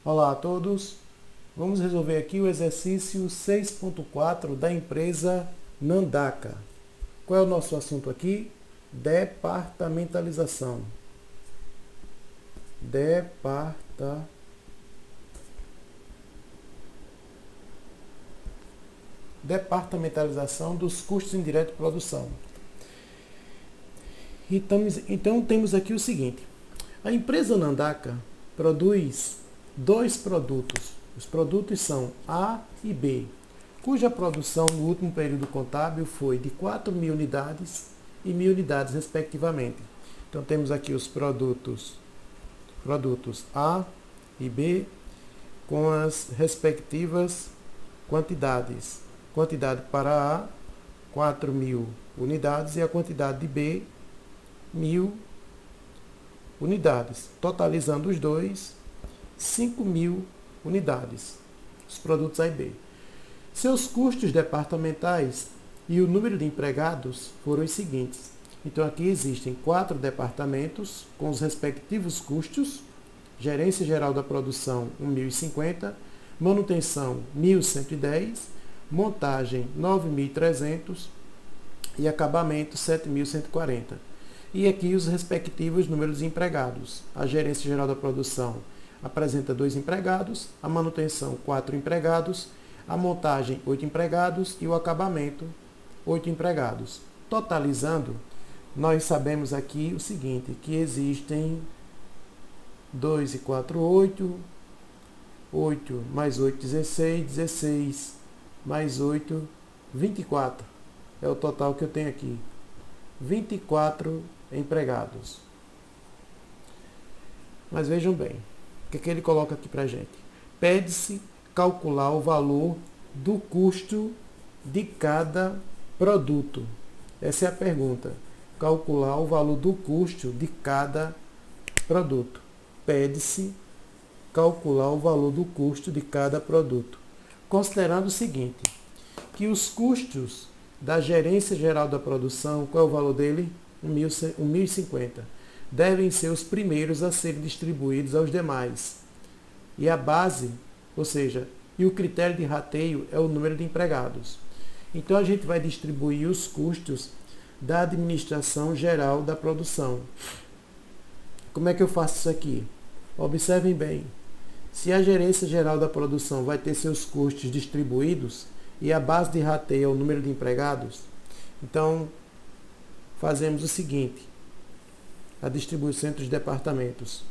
Olá a todos, vamos resolver aqui o exercício 6.4 da empresa Nandaka. Qual é o nosso assunto aqui? Departamentalização. Departamentalização dos custos indiretos de produção. Então temos aqui o seguinte, a empresa Nandaka produz dois produtos. Os produtos são A e B, cuja produção no último período contábil foi de 4.000 unidades e 1.000 unidades, respectivamente. Então temos aqui os produtos A e B com as respectivas quantidades. Quantidade para A, 4.000 unidades, e a quantidade de B, 1.000 unidades, totalizando os dois, 5.000 unidades, os produtos A e B. Seus custos departamentais e o número de empregados foram os seguintes. Então aqui existem 4 departamentos com os respectivos custos: gerência geral da produção 1.050, manutenção 1.110, montagem 9.300 e acabamento 7.140. E aqui os respectivos números de empregados. A gerência geral da produção apresenta 2 empregados, a manutenção 4 empregados, a montagem 8 empregados e o acabamento 8 empregados. Totalizando, nós sabemos aqui o seguinte, que existem 2 e 4, 8, 8 mais 8, 16, 16 mais 8, 24. É o total que eu tenho aqui. 24 empregados. Mas vejam bem, o que ele coloca aqui para a gente? Pede-se calcular o valor do custo de cada produto. Essa é a pergunta. Calcular o valor do custo de cada produto. Pede-se calcular o valor do custo de cada produto. Considerando o seguinte, que os custos da gerência geral da produção, qual é o valor dele? 1.050. Devem ser os primeiros a serem distribuídos aos demais. E a base, ou seja, e o critério de rateio é o número de empregados. Então a gente vai distribuir os custos da administração geral da produção. Como é que eu faço isso aqui? Observem bem. Se a gerência geral da produção vai ter seus custos distribuídos e a base de rateio é o número de empregados, então fazemos o seguinte, a distribuição entre os departamentos.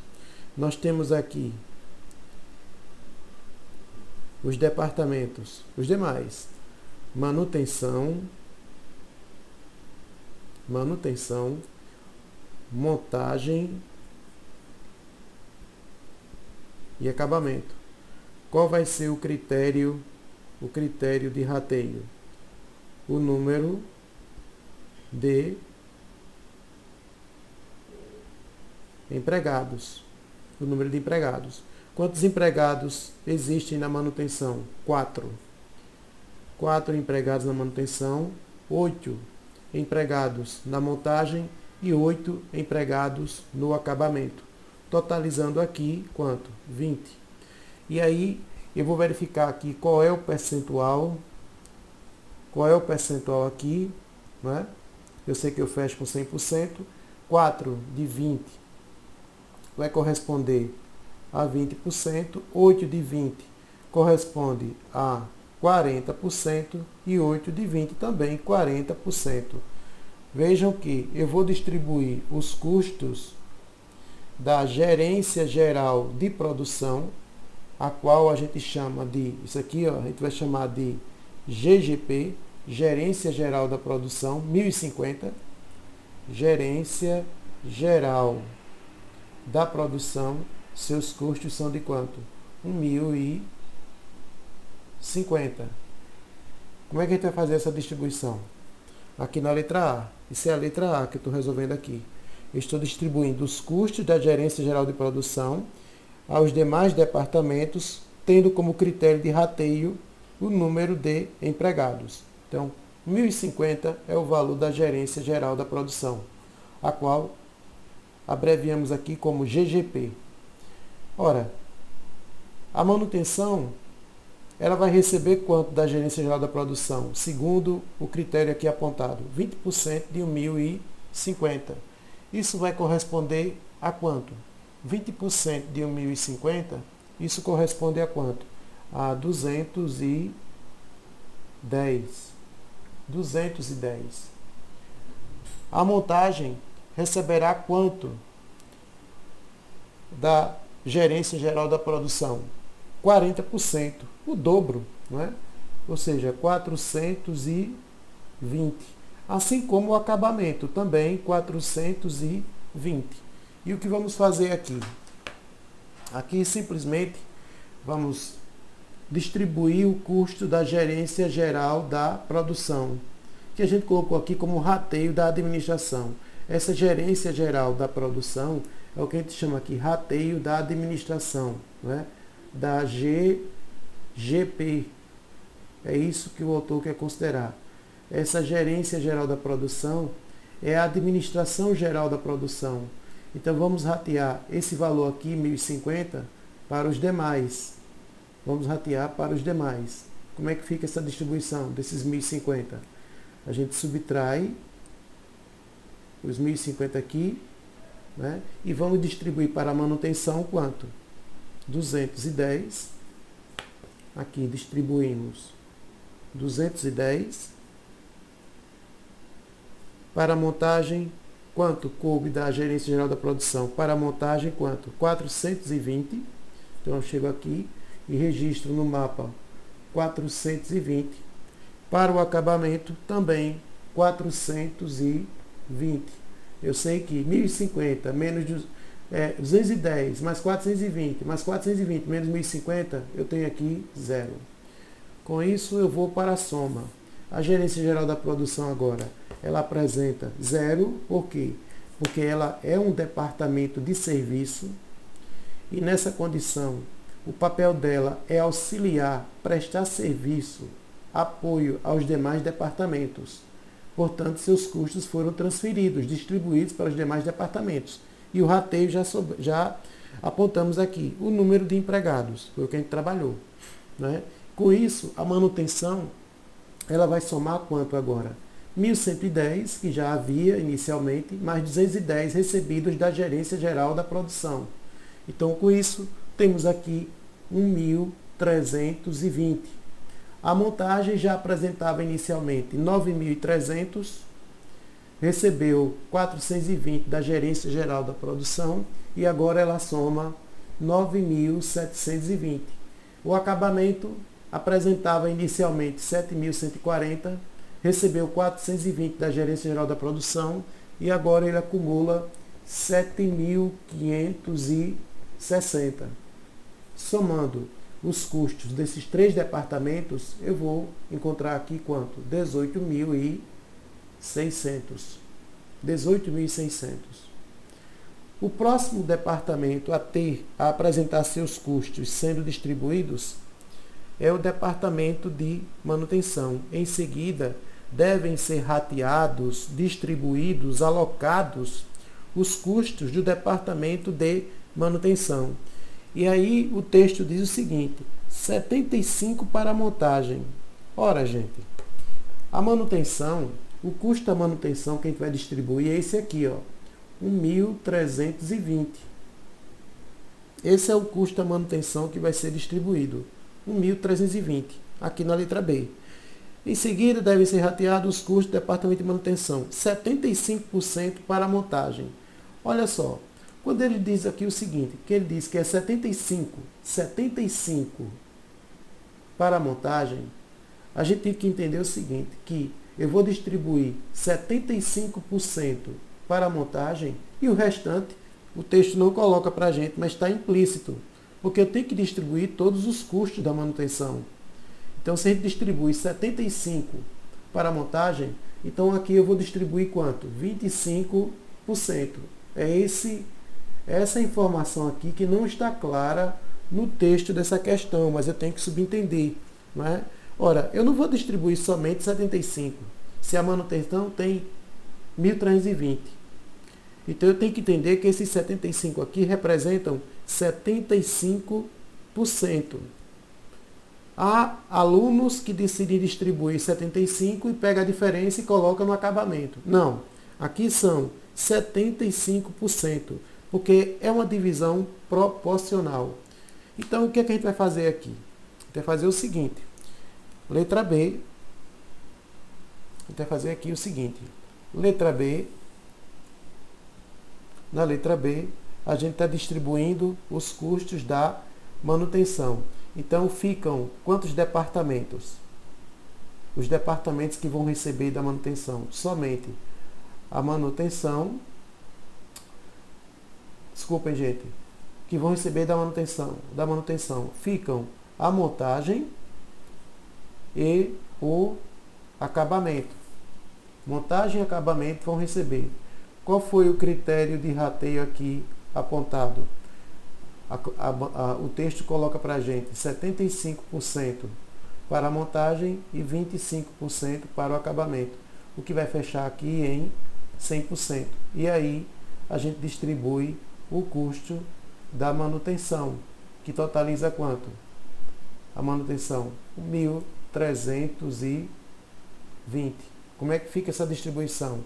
Nós temos aqui os departamentos, os demais, manutenção, montagem e acabamento. Qual vai ser o critério de rateio? O número de empregados. O número de empregados. Quantos empregados existem na manutenção? 4. 4 empregados na manutenção, 8 empregados na montagem e 8 empregados no acabamento. Totalizando aqui, quanto? 20. E aí, eu vou verificar aqui qual é o percentual. Qual é o percentual aqui, né? Eu sei que eu fecho com 100%. 4 de 20 vai corresponder a 20%. 8 de 20 corresponde a 40% e 8 de 20 também 40%. Vejam que eu vou distribuir os custos da gerência geral de produção, a qual a gente chama de, isso aqui ó, a gente vai chamar de GGP, Gerência Geral da Produção, 1.050, Gerência Geral da Produção, seus custos são de quanto? 1.050. Como é que a gente vai fazer essa distribuição? Aqui na letra A. Isso é a letra A que eu estou resolvendo aqui. Eu estou distribuindo os custos da Gerência Geral de Produção aos demais departamentos, tendo como critério de rateio o número de empregados. Então, 1.050 é o valor da Gerência Geral da Produção, a qual abreviamos aqui como GGP. Ora, A manutenção, ela vai receber quanto da gerência geral da produção? Segundo o critério aqui apontado, 20% de 1.050. Isso vai corresponder a quanto? 20% de 1.050, isso corresponde a quanto? A 210. 210. A montagem receberá quanto da gerência geral da produção? 40%, o dobro, não é? Ou seja, 420. Assim como o acabamento, também 420. E o que vamos fazer aqui? Aqui simplesmente vamos distribuir o custo da gerência geral da produção, que a gente colocou aqui como rateio da administração. Essa gerência geral da produção é o que a gente chama aqui rateio da administração, né? Da GGP. É isso que o autor quer considerar. Essa gerência geral da produção é a administração geral da produção. Então vamos ratear esse valor aqui, 1.050, para os demais. Vamos ratear para os demais. Como é que fica essa distribuição desses 1.050? A gente subtrai os 1.050 aqui, né? E vamos distribuir para a manutenção quanto? 210. Aqui distribuímos 210. Para a montagem, quanto coube da gerência geral da produção? Para a montagem, quanto? 420. Então eu chego aqui e registro no mapa 420. Para o acabamento, também 420. Eu sei que 1.050 menos 210 mais 420 mais 420 menos 1.050, eu tenho aqui zero. Com isso, eu vou para a soma. A gerência geral da produção agora, ela apresenta zero. Por quê? Porque ela é um departamento de serviço e nessa condição, o papel dela é auxiliar, prestar serviço, apoio aos demais departamentos. Portanto, seus custos foram transferidos, distribuídos para os demais departamentos. E o rateio já apontamos aqui. O número de empregados, foi o que a gente trabalhou, né? Com isso, a manutenção, ela vai somar quanto agora? 1.110, que já havia inicialmente, mais 210 recebidos da gerência geral da produção. Então, com isso, temos aqui 1.320. A montagem já apresentava inicialmente 9.300, recebeu 420 da gerência geral da produção e agora ela soma 9.720. O acabamento apresentava inicialmente 7.140, recebeu 420 da gerência geral da produção e agora ele acumula 7.560. Somando os custos desses três departamentos, eu vou encontrar aqui quanto? 18.600. 18.600. O próximo departamento a apresentar seus custos sendo distribuídos é o departamento de manutenção. Em seguida, devem ser rateados, distribuídos, alocados os custos do departamento de manutenção. E aí o texto diz o seguinte: 75 para a montagem. Ora, gente, a manutenção, o custo da manutenção que a gente vai distribuir é esse aqui, ó, 1.320. Esse é o custo da manutenção que vai ser distribuído, 1.320, aqui na letra B. Em seguida, devem ser rateados os custos do departamento de manutenção, 75% para a montagem. Olha só, quando ele diz aqui o seguinte, que ele diz que é 75 para a montagem, a gente tem que entender o seguinte, que eu vou distribuir 75% para a montagem e o restante, o texto não coloca para a gente, mas está implícito, porque eu tenho que distribuir todos os custos da manutenção. Então, se a gente distribui 75% para a montagem, então aqui eu vou distribuir quanto? 25%. É essa informação aqui que não está clara no texto dessa questão, mas eu tenho que subentender, não é? Ora, eu não vou distribuir somente 75%, se a manutenção tem 1.320. Então eu tenho que entender que esses 75 aqui representam 75 Há alunos que decidem distribuir 75% e pega a diferença e coloca no acabamento. Não, aqui são 75%, porque é uma divisão proporcional. Então, o que é que a gente vai fazer aqui? A gente vai fazer o seguinte. Letra B. A gente vai fazer aqui o seguinte. Letra B. Na letra B, a gente está distribuindo os custos da manutenção. Então, ficam quantos departamentos? Os departamentos que vão receber da manutenção. Somente a manutenção. Desculpem, gente. Que vão receber da manutenção. Ficam a montagem e o acabamento. Montagem e acabamento vão receber. Qual foi o critério de rateio aqui apontado? O texto coloca para a gente 75% para a montagem e 25% para o acabamento, o que vai fechar aqui em 100%. E aí a gente distribui o custo da manutenção, que totaliza quanto? A manutenção, 1.320. Como é que fica essa distribuição?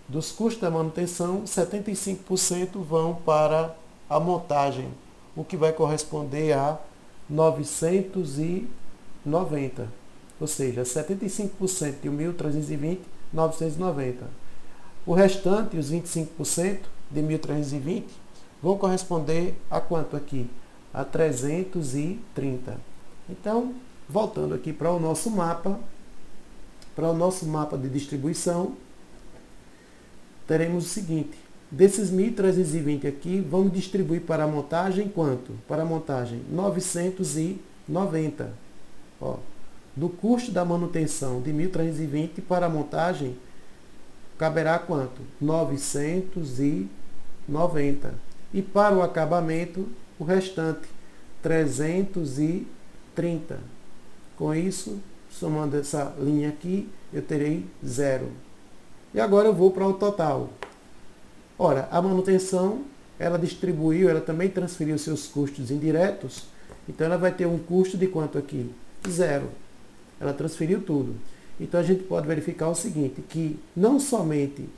Dos custos da manutenção, 75% vão para a montagem, o que vai corresponder a 990. Ou seja, 75% de 1.320, 990. O restante, os 25% de 1.320, vão corresponder a quanto aqui? A 330. Então, voltando aqui para o nosso mapa de distribuição, teremos o seguinte. Desses 1.320 aqui, vamos distribuir para a montagem quanto? Para a montagem, 990. Ó, do custo da manutenção de 1.320 para a montagem, caberá quanto? 990. E para o acabamento, o restante, 330. Com isso, somando essa linha aqui, eu terei 0. E agora eu vou para o total. Ora, a manutenção, ela também transferiu seus custos indiretos, então ela vai ter um custo de quanto aqui? 0. Ela transferiu tudo. Então a gente pode verificar o seguinte, que não somente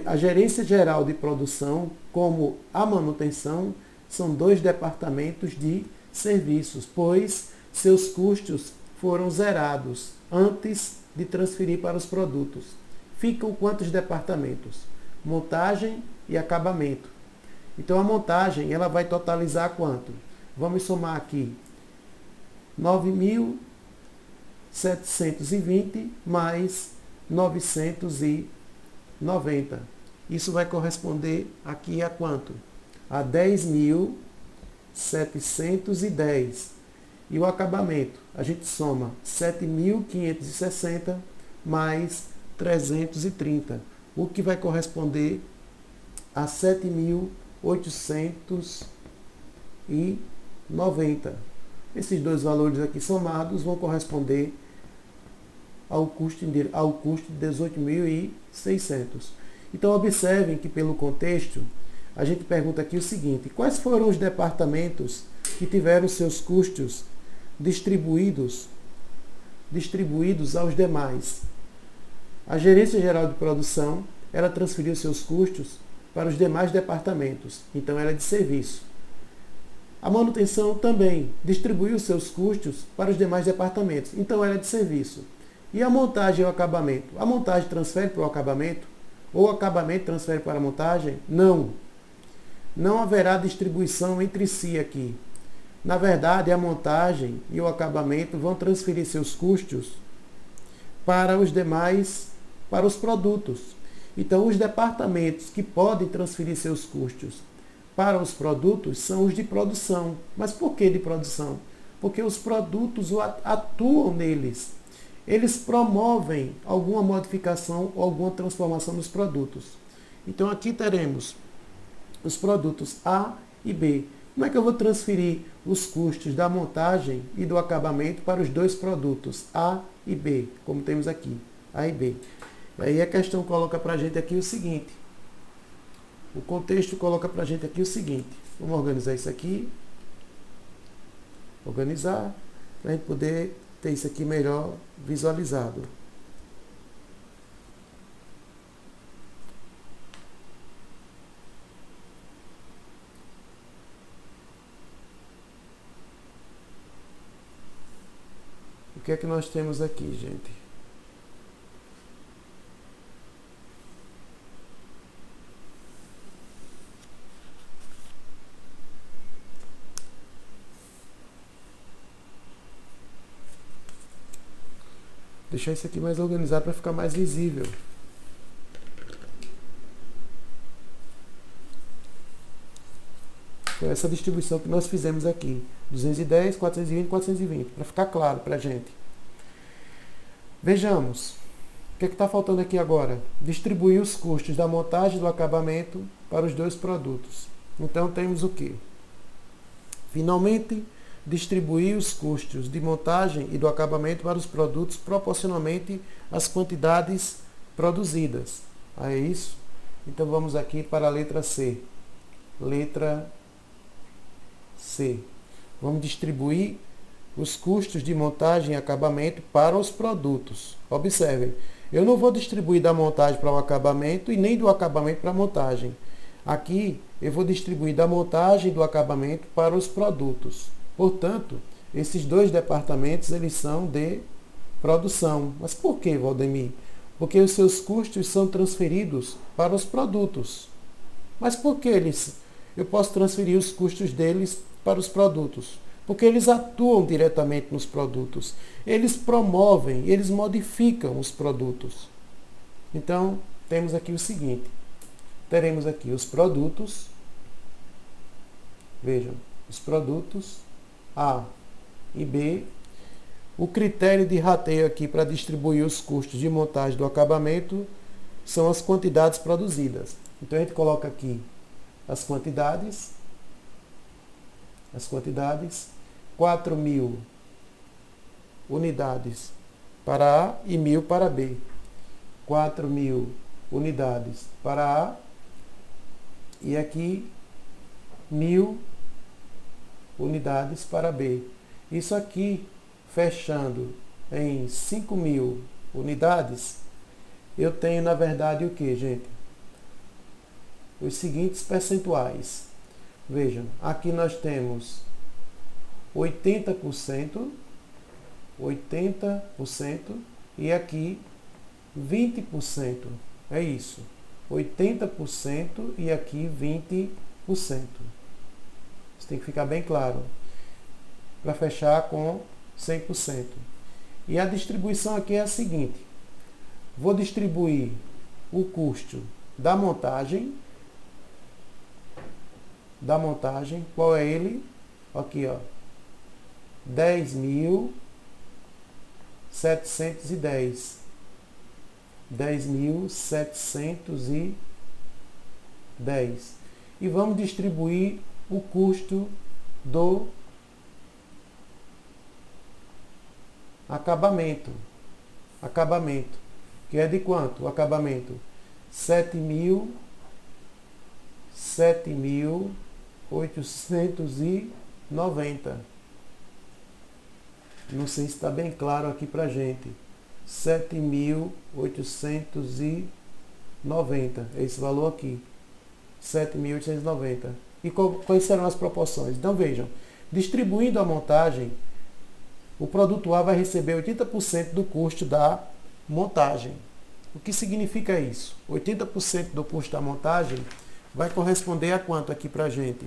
a gerência geral de produção, como a manutenção, são dois departamentos de serviços, pois seus custos foram zerados antes de transferir para os produtos. Ficam quantos departamentos? Montagem e acabamento. Então a montagem ela vai totalizar quanto? Vamos somar aqui 9.720 mais 990. Isso vai corresponder aqui a quanto? A 10.710. E o acabamento, a gente soma 7.560 mais 330, o que vai corresponder a 7.890. Esses dois valores aqui somados vão corresponder ao custo de 18.600. Então, observem que pelo contexto, a gente pergunta aqui o seguinte, quais foram os departamentos que tiveram seus custos distribuídos aos demais? A Gerência Geral de Produção, ela transferiu seus custos para os demais departamentos, então ela é de serviço. A manutenção também distribuiu seus custos para os demais departamentos, então ela é de serviço. E a montagem e o acabamento? A montagem transfere para o acabamento? Ou o acabamento transfere para a montagem? Não. Não haverá distribuição entre si aqui. Na verdade, a montagem e o acabamento vão transferir seus custos para os demais, para os produtos. Então, os departamentos que podem transferir seus custos para os produtos são os de produção. Mas por que de produção? Porque os produtos atuam neles. Eles promovem alguma modificação ou alguma transformação nos produtos. Então, aqui teremos os produtos A e B. Como é que eu vou transferir os custos da montagem e do acabamento para os dois produtos, A e B, como temos aqui, A e B? Aí a questão coloca para a gente aqui o seguinte, o contexto coloca para a gente aqui o seguinte, vamos organizar isso aqui. Organizar, para a gente poder ter isso aqui melhor visualizado. O que é que nós temos aqui, gente? Deixar isso aqui mais organizado para ficar mais visível. Foi essa distribuição que nós fizemos aqui. 210, 420, 420, para ficar claro para a gente. Vejamos. O que está faltando aqui agora? Distribuir os custos da montagem e do acabamento para os dois produtos. Então temos o quê? Finalmente, distribuir os custos de montagem e do acabamento para os produtos proporcionalmente às quantidades produzidas. É isso? Então vamos aqui para a letra C. Letra C. Vamos distribuir os custos de montagem e acabamento para os produtos. Observem, eu não vou distribuir da montagem para o acabamento e nem do acabamento para a montagem. Aqui eu vou distribuir da montagem e do acabamento para os produtos. Portanto, esses dois departamentos eles são de produção. Mas por que, Valdemir? Porque os seus custos são transferidos para os produtos. Mas por que eu posso transferir os custos deles para os produtos? Porque eles atuam diretamente nos produtos. Eles promovem, eles modificam os produtos. Então, temos aqui o seguinte. Teremos aqui os produtos. Vejam, os produtos A e B. O critério de rateio aqui para distribuir os custos de montagem do acabamento são as quantidades produzidas. Então, a gente coloca aqui as quantidades. 4.000 unidades para A e 1.000 para B. 4.000 unidades para A e aqui 1.000 unidades para B. Isso aqui, fechando em 5.000 unidades, eu tenho, na verdade, o que, gente? Os seguintes percentuais. Vejam, aqui nós temos 80% e aqui 20%. É isso. 80% e aqui 20%. Isso tem que ficar bem claro. Para fechar com 100%. E a distribuição aqui é a seguinte. Vou distribuir o custo da montagem. Qual é ele? Aqui, ó. 10.710. 10.710. E vamos distribuir o custo do acabamento. Que é de quanto? O acabamento? 7.890. Não sei se está bem claro aqui para a gente. 7.890. É esse valor aqui. 7.890. E quais serão as proporções? Então vejam. Distribuindo a montagem, o produto A vai receber 80% do custo da montagem. O que significa isso? 80% do custo da montagem vai corresponder a quanto aqui para a gente?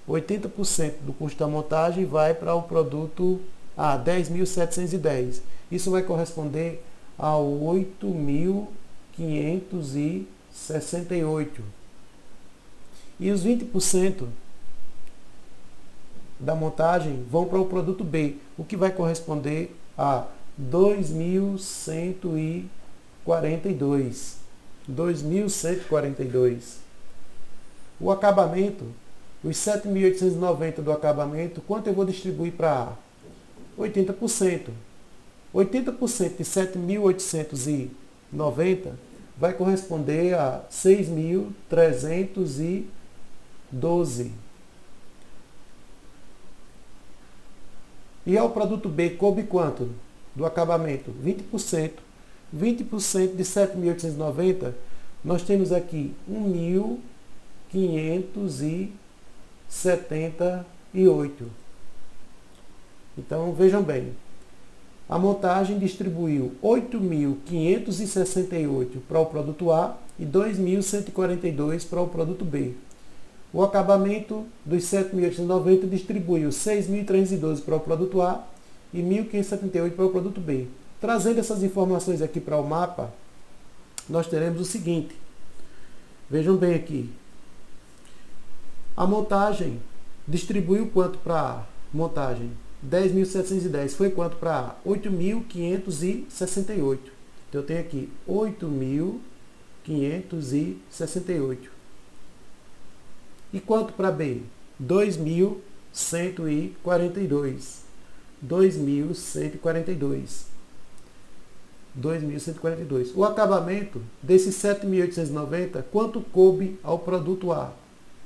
80% do custo da montagem vai para o produto A, 10.710. Isso vai corresponder a 8.568. E os 20% da montagem vão para o produto B, o que vai corresponder a 2.142. 2.142. O acabamento, os 7.890 do acabamento, quanto eu vou distribuir para A? 80%. 80% de 7.890 vai corresponder a 6.312. E ao produto B coube quanto do acabamento? 20%. 20% de 7.890, nós temos aqui 1.578. Então, vejam bem, a montagem distribuiu 8.568 para o produto A e 2.142 para o produto B. O acabamento dos 7.890 distribuiu 6.312 para o produto A e 1.578 para o produto B. Trazendo essas informações aqui para o mapa, nós teremos o seguinte. Vejam bem aqui. A montagem distribuiu quanto para A? Montagem 10.710. Foi quanto para A? 8.568. Então eu tenho aqui 8.568. E quanto para B? 2.142. 2.142. 2.142. O acabamento desses 7.890, quanto coube ao produto A?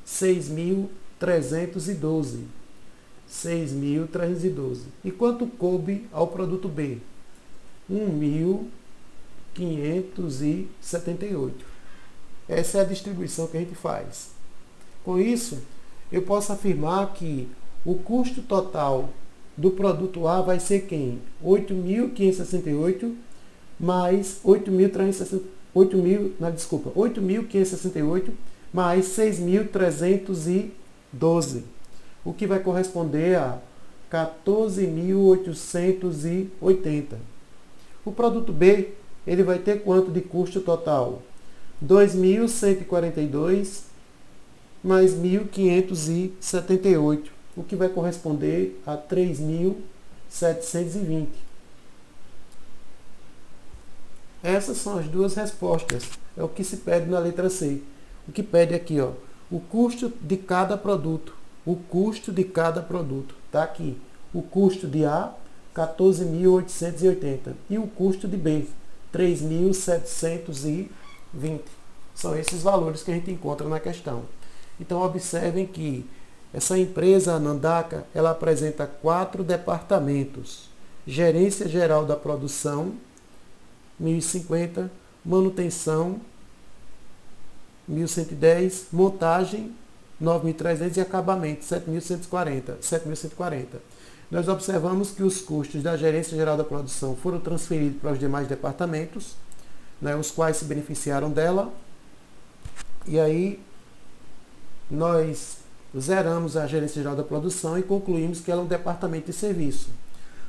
6.312. 6.312. E quanto coube ao produto B? 1.578. Essa é a distribuição que a gente faz. Com isso, eu posso afirmar que o custo total do produto A vai ser quem? 8.568 mais 8.568 mais 6.312, o que vai corresponder a 14.880. O produto B, ele vai ter quanto de custo total? 2.142 mais 1.578, o que vai corresponder a 3.720. Essas são as duas respostas. É o que se pede na letra C. O que pede aqui, ó, o custo de cada produto. O custo de cada produto. Está aqui. O custo de A, 14.880. E o custo de B, 3.720. São esses valores que a gente encontra na questão. Então, observem que essa empresa, a Nandaka, ela apresenta 4 departamentos. Gerência Geral da Produção, 1.050, manutenção, 1.110, montagem, 9.300 e acabamento, 7.140. Nós observamos que os custos da Gerência Geral da Produção foram transferidos para os demais departamentos, né, os quais se beneficiaram dela. E aí, nós zeramos a Gerência Geral da Produção e concluímos que ela é um departamento de serviço.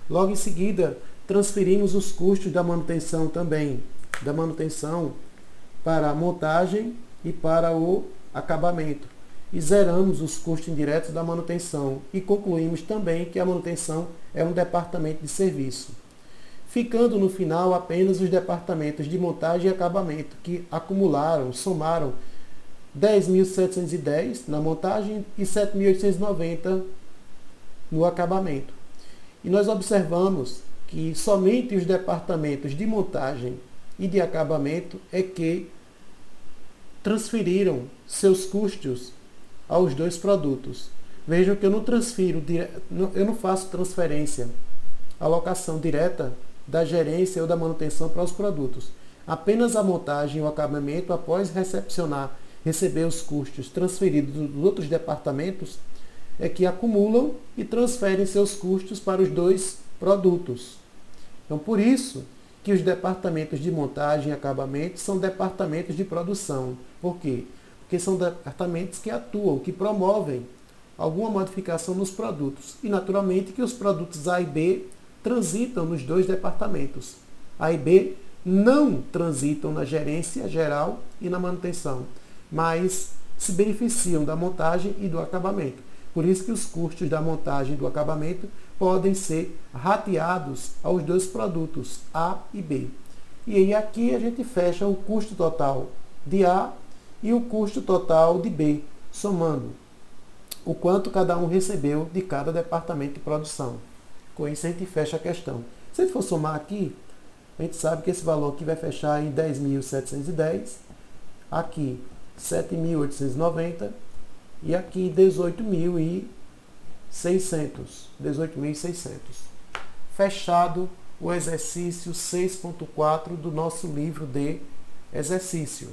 Logo em seguida, transferimos os custos da manutenção também, da manutenção para a montagem e para o acabamento. E zeramos os custos indiretos da manutenção e concluímos também que a manutenção é um departamento de serviço. Ficando no final apenas os departamentos de montagem e acabamento, que somaram 10.710 na montagem e 7.890 no acabamento. E nós observamos que somente os departamentos de montagem e de acabamento é que transferiram seus custos aos dois produtos. Vejam que eu não faço transferência, alocação direta da gerência ou da manutenção para os produtos. Apenas a montagem e o acabamento, após receber os custos transferidos dos outros departamentos, é que acumulam e transferem seus custos para os dois produtos. Então, por isso que os departamentos de montagem e acabamento são departamentos de produção. Por quê? Porque são departamentos que atuam, que promovem alguma modificação nos produtos. E, naturalmente, que os produtos A e B transitam nos dois departamentos. A e B não transitam na gerência geral e na manutenção, mas se beneficiam da montagem e do acabamento. Por isso que os custos da montagem e do acabamento podem ser rateados aos dois produtos, A e B. E aí aqui a gente fecha o custo total de A e o custo total de B, somando o quanto cada um recebeu de cada departamento de produção. Com isso a gente fecha a questão. Se a gente for somar aqui, a gente sabe que esse valor aqui vai fechar em 10.710, aqui 7.890 e aqui 18.000 18.600. Fechado o exercício 6.4 do nosso livro de exercício.